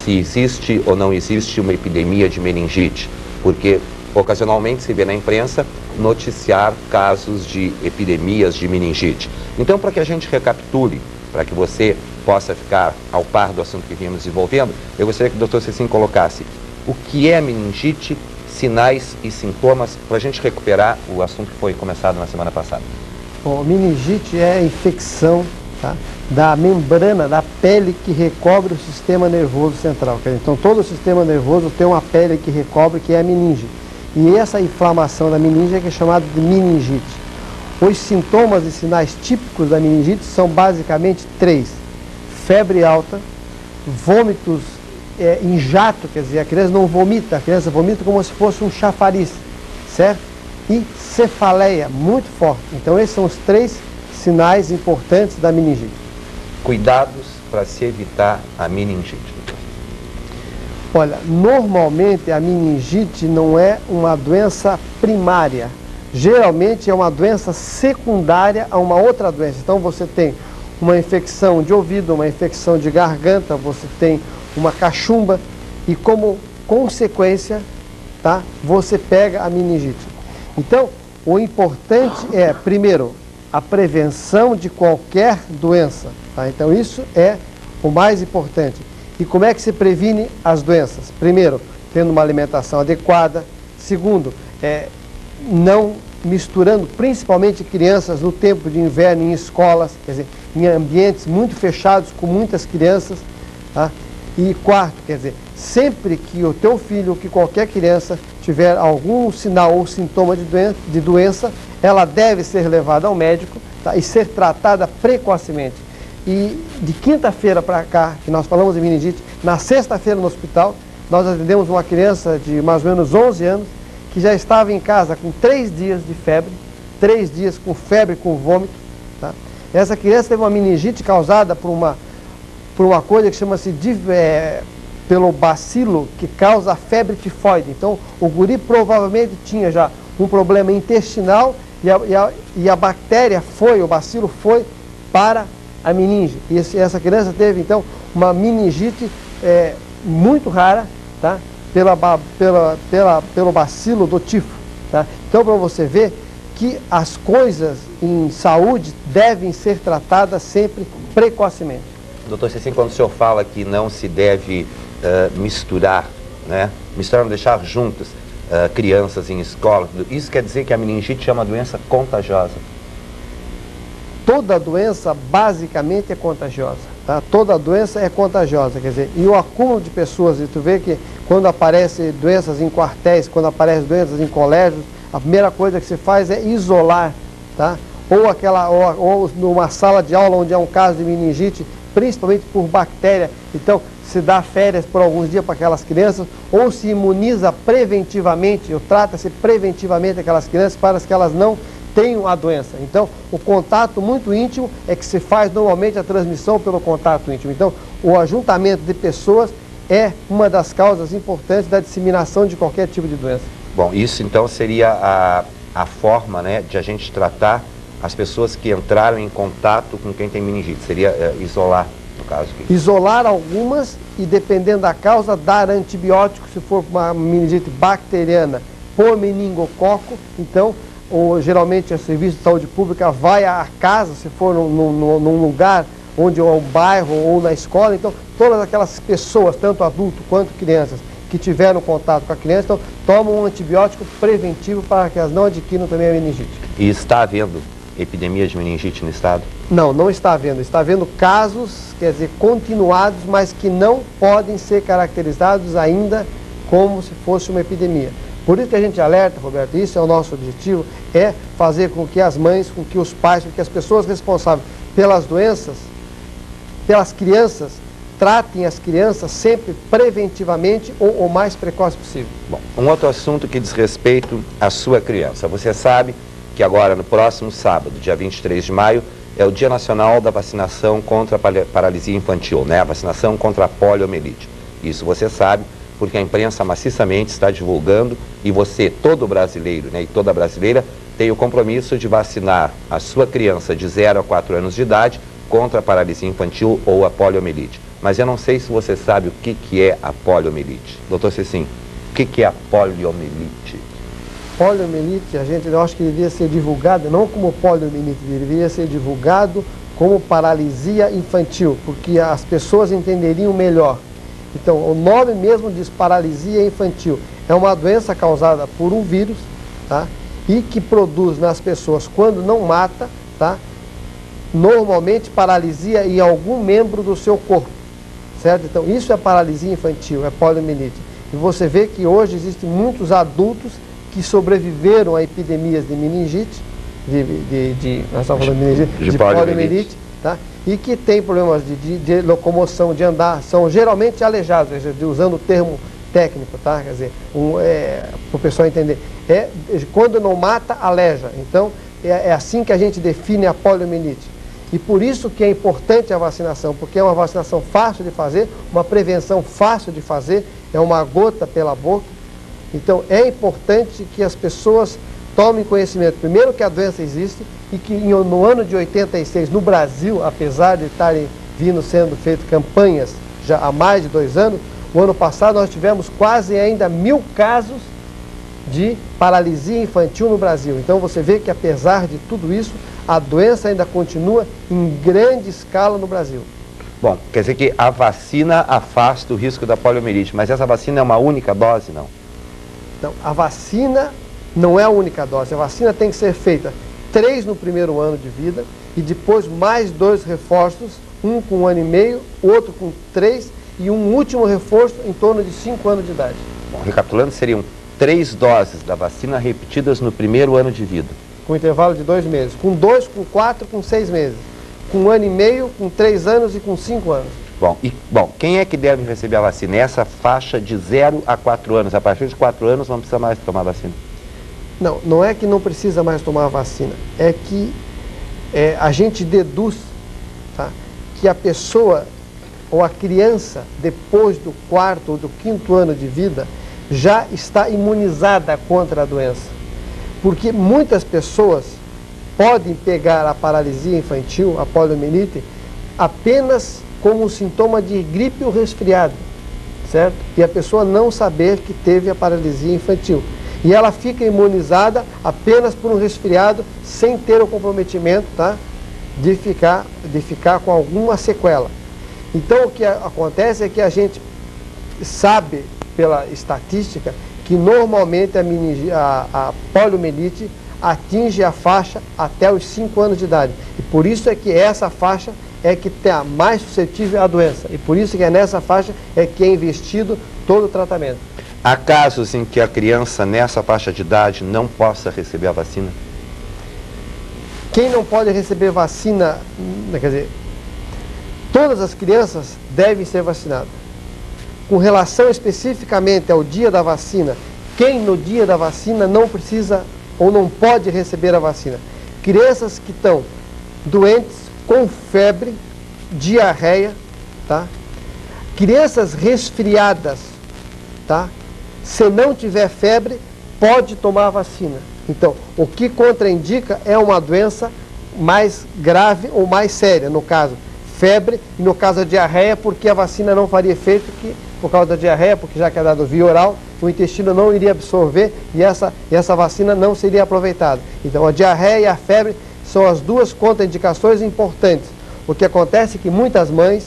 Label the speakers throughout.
Speaker 1: se existe ou não existe uma epidemia de meningite, porque ocasionalmente se vê na imprensa noticiar casos de epidemias de meningite. Então, para que a gente recapitule, para que você possa ficar ao par do assunto que viemos desenvolvendo, eu gostaria que o Dr. Cecim colocasse o que é meningite, sinais e sintomas, para a gente recuperar o assunto que foi começado na semana passada.
Speaker 2: Bom, meningite é a infecção, tá, da membrana da pele que recobre o sistema nervoso central. Então, todo o sistema nervoso tem uma pele que recobre, que é a meninge. E essa inflamação da meninge é que é chamada de meningite. Os sintomas e sinais típicos da meningite são basicamente 3. Febre alta, vômitos em jato, quer dizer, a criança não vomita, a criança vomita como se fosse um chafariz, certo? E cefaleia, muito forte. Então, esses são os 3 sinais importantes da meningite.
Speaker 1: Cuidados para se evitar a meningite.
Speaker 2: Olha, normalmente a meningite não é uma doença primária. Geralmente é uma doença secundária a uma outra doença. Então você tem uma infecção de ouvido, uma infecção de garganta, você tem uma cachumba e como consequência, tá, você pega a meningite. Então, o importante é, primeiro, a prevenção de qualquer doença. Tá? Então isso é o mais importante. E como é que se previne as doenças? Primeiro, tendo uma alimentação adequada. Segundo, não misturando principalmente crianças no tempo de inverno em escolas, quer dizer, em ambientes muito fechados com muitas crianças. Tá? E quarto, quer dizer, sempre que o teu filho ou que qualquer criança tiver algum sinal ou sintoma de doença, ela deve ser levada ao médico, tá? E ser tratada precocemente. E de quinta-feira para cá, que nós falamos de meningite, na sexta-feira no hospital, nós atendemos uma criança de mais ou menos 11 anos, que já estava em casa com 3 dias de febre, 3 dias com febre, com vômito. Tá? Essa criança teve uma meningite causada por uma coisa que chama-se pelo bacilo que causa a febre tifoide. Então, o guri provavelmente tinha já um problema intestinal e a bactéria o bacilo foi para a meninge. E essa criança teve, então, uma meningite muito rara, tá? Pelo bacilo do tifo. Tá? Então, para você ver que as coisas em saúde devem ser tratadas sempre precocemente.
Speaker 1: Doutor Cecim, quando o senhor fala que não se deve misturar, né? Misturar, não deixar juntas crianças em escola, isso quer dizer que a meningite é uma doença contagiosa?
Speaker 2: Toda doença basicamente é contagiosa, tá? Toda doença é contagiosa, quer dizer, e o acúmulo de pessoas, e tu vê que quando aparecem doenças em quartéis, quando aparecem doenças em colégios, a primeira coisa que se faz é isolar, tá? Ou numa sala de aula onde há um caso de meningite, principalmente por bactéria, então se dá férias por alguns dias para aquelas crianças, ou se imuniza preventivamente, ou trata-se preventivamente aquelas crianças para que elas não tenham a doença. Então, o contato muito íntimo é que se faz normalmente a transmissão pelo contato íntimo. Então, o ajuntamento de pessoas é uma das causas importantes da disseminação de qualquer tipo de doença.
Speaker 1: Bom, isso então seria a forma, né, de a gente tratar as pessoas que entraram em contato com quem tem meningite. Seria isolar, no caso.
Speaker 2: Isolar algumas e, dependendo da causa, dar antibiótico, se for uma meningite bacteriana por meningococo. Então, geralmente o Serviço de Saúde Pública vai à casa, se for num lugar onde é um bairro ou na escola. Então, todas aquelas pessoas, tanto adultos quanto crianças, que tiveram contato com a criança, então, tomam um antibiótico preventivo para que elas não adquiram também a meningite.
Speaker 1: E está havendo epidemia de meningite no estado?
Speaker 2: Não, não está havendo. Está havendo casos, quer dizer, continuados, mas que não podem ser caracterizados ainda como se fosse uma epidemia. Por isso que a gente alerta, Roberto, isso é o nosso objetivo, é fazer com que as mães, com que os pais, com que as pessoas responsáveis pelas doenças, pelas crianças, tratem as crianças sempre preventivamente ou o mais precoce possível.
Speaker 1: Bom, um outro assunto que diz respeito à sua criança. Você sabe que agora, no próximo sábado, dia 23 de maio, é o Dia Nacional da Vacinação contra a Paralisia Infantil, né? A vacinação contra a poliomielite. Isso você sabe, porque a imprensa maciçamente está divulgando e você, todo brasileiro, né, e toda brasileira, tem o compromisso de vacinar a sua criança de 0 a 4 anos de idade contra a paralisia infantil ou a poliomielite. mas eu não sei se você sabe o que é a poliomielite. Doutor Cecim, o que é a poliomielite?
Speaker 2: Poliomielite, eu acho que deveria ser divulgado, não como poliomielite, deveria ser divulgado como paralisia infantil, porque as pessoas entenderiam melhor. Então, o nome mesmo diz paralisia infantil. É uma doença causada por um vírus, tá? E que produz nas pessoas, quando não mata, tá? Normalmente paralisia em algum membro do seu corpo, certo? Então, isso é paralisia infantil, é poliomielite. E você vê que hoje existem muitos adultos que sobreviveram a epidemias de meningite, nós estamos falando de meningite, de poliomielite, tá? E que tem problemas de locomoção, de andar, são geralmente aleijados, usando o termo técnico, tá? Quer dizer, para o pessoal entender, quando não mata, aleja. Então, é assim que a gente define a poliomielite. E por isso que é importante a vacinação, porque é uma vacinação fácil de fazer, uma prevenção fácil de fazer, é uma gota pela boca. Então, é importante que as pessoas tomem conhecimento, primeiro, que a doença existe e que no ano de 86, no Brasil, apesar de estarem sendo feitas campanhas já há mais de 2 anos, o ano passado nós tivemos quase ainda 1000 casos de paralisia infantil no Brasil. Então, você vê que, apesar de tudo isso, a doença ainda continua em grande escala no Brasil.
Speaker 1: Bom, quer dizer que a vacina afasta o risco da poliomielite, mas essa vacina é uma única dose, não?
Speaker 2: Então, a vacina não é a única dose. A vacina tem que ser feita 3 no primeiro ano de vida e depois mais 2 reforços, um com 1 ano e meio, outro com 3 e um último reforço em torno de 5 anos de idade.
Speaker 1: Bom, recapitulando, seriam 3 doses da vacina repetidas no primeiro ano de vida.
Speaker 2: Com intervalo de 2 meses, com 2, com 4, com 6 meses, com 1 ano e meio, com 3 anos e com 5 anos.
Speaker 1: Bom, quem é que deve receber a vacina? Essa faixa de 0 a 4 anos. A partir de 4 anos não precisa mais tomar vacina.
Speaker 2: Não, não é que não precisa mais tomar a vacina, é que a gente deduz, tá, que a pessoa ou a criança, depois do 4º ou do 5º ano de vida, já está imunizada contra a doença. Porque muitas pessoas podem pegar a paralisia infantil, a poliomielite, apenas como um sintoma de gripe ou resfriado, certo? E a pessoa não saber que teve a paralisia infantil. E ela fica imunizada apenas por um resfriado, sem ter o comprometimento, tá, de ficar com alguma sequela. Então, o que acontece é que a gente sabe, pela estatística, que normalmente a poliomielite atinge a faixa até os 5 anos de idade. E por isso é que essa faixa é que está mais suscetível à doença. E por isso que é nessa faixa é que é investido todo o tratamento.
Speaker 1: Há casos em que a criança nessa faixa de idade não possa receber a vacina?
Speaker 2: Quem não pode receber vacina, quer dizer, todas as crianças devem ser vacinadas. Com relação especificamente ao dia da vacina, quem no dia da vacina não precisa ou não pode receber a vacina? Crianças que estão doentes, com febre, diarreia, tá? Crianças resfriadas, tá? Se não tiver febre, pode tomar a vacina. Então, o que contraindica é uma doença mais grave ou mais séria, no caso, febre, e no caso a diarreia, porque a vacina não faria efeito por causa da diarreia, porque já que é dado via oral, o intestino não iria absorver e essa vacina não seria aproveitada. Então, a diarreia e a febre são as 2 contraindicações importantes. O que acontece é que muitas mães,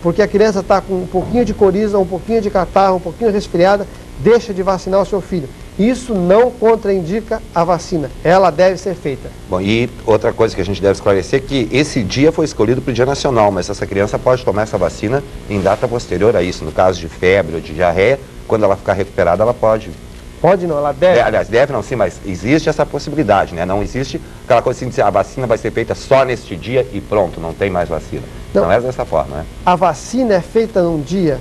Speaker 2: porque a criança está com um pouquinho de coriza, um pouquinho de catarro, um pouquinho resfriada, deixa de vacinar o seu filho. Isso não contraindica a vacina, ela deve ser feita.
Speaker 1: Bom, e outra coisa que a gente deve esclarecer é que esse dia foi escolhido para o Dia Nacional, mas essa criança pode tomar essa vacina em data posterior a isso. No caso de febre ou de diarreia, quando ela ficar recuperada, ela pode.
Speaker 2: Pode não, ela deve.
Speaker 1: Aliás, deve não, sim, mas existe essa possibilidade, né? Não existe aquela coisa assim de dizer, a vacina vai ser feita só neste dia e pronto, não tem mais vacina. Não é dessa forma, né?
Speaker 2: A vacina é feita num dia.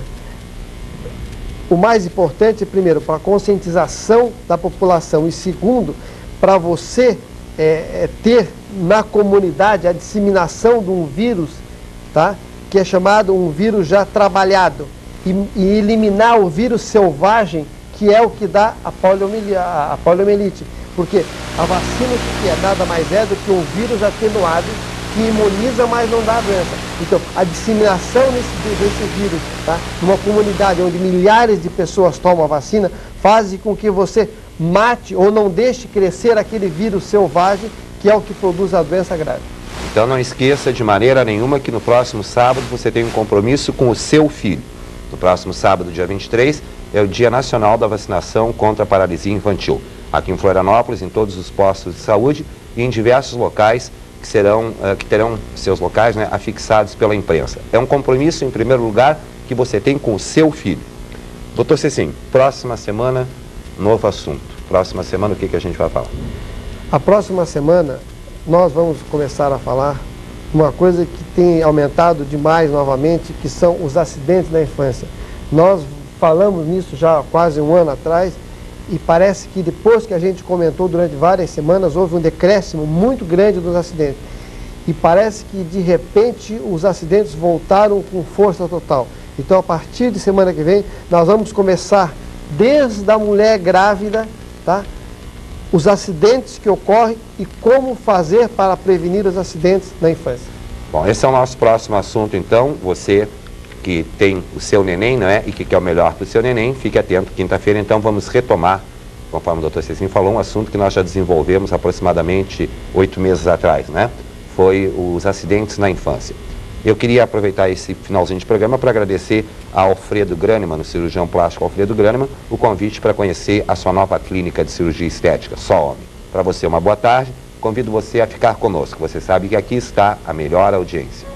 Speaker 2: O mais importante, primeiro, para a conscientização da população e segundo, para você ter na comunidade a disseminação de um vírus, tá? Que é chamado um vírus já trabalhado e eliminar o vírus selvagem, que é o que dá a poliomielite. Porque a vacina que é nada mais é do que um vírus atenuado que imuniza, mas não dá a doença. Então, a disseminação desse vírus, tá, numa comunidade onde milhares de pessoas tomam a vacina, faz com que você mate ou não deixe crescer aquele vírus selvagem, que é o que produz a doença grave.
Speaker 1: Então não esqueça de maneira nenhuma que no próximo sábado você tem um compromisso com o seu filho. No próximo sábado, dia 23, é o Dia Nacional da Vacinação contra a Paralisia Infantil. Aqui em Florianópolis, em todos os postos de saúde e em diversos locais que terão seus locais, né, afixados pela imprensa. É um compromisso, em primeiro lugar, que você tem com o seu filho. Doutor Cecinho, próxima semana, novo assunto. Próxima semana, o que a gente vai falar?
Speaker 2: A próxima semana, nós vamos começar a falar uma coisa que tem aumentado demais novamente, que são os acidentes na infância. Nós falamos nisso já há quase um ano atrás e parece que depois que a gente comentou durante várias semanas, houve um decréscimo muito grande dos acidentes. E parece que de repente os acidentes voltaram com força total. Então a partir de semana que vem, nós vamos começar desde a mulher grávida, tá? Os acidentes que ocorrem e como fazer para prevenir os acidentes na infância.
Speaker 1: Bom, esse é o nosso próximo assunto, então. Você que tem o seu neném, não é? E que quer o melhor para o seu neném, fique atento. Quinta-feira, então, vamos retomar, conforme o doutor Cecinho falou, um assunto que nós já desenvolvemos aproximadamente 8 meses atrás, né? Foi os acidentes na infância. Eu queria aproveitar esse finalzinho de programa para agradecer a Alfredo Graneman, o cirurgião plástico Alfredo Graneman, o convite para conhecer a sua nova clínica de cirurgia estética, Só Homem. Para você, uma boa tarde. Convido você a ficar conosco. Você sabe que aqui está a melhor audiência.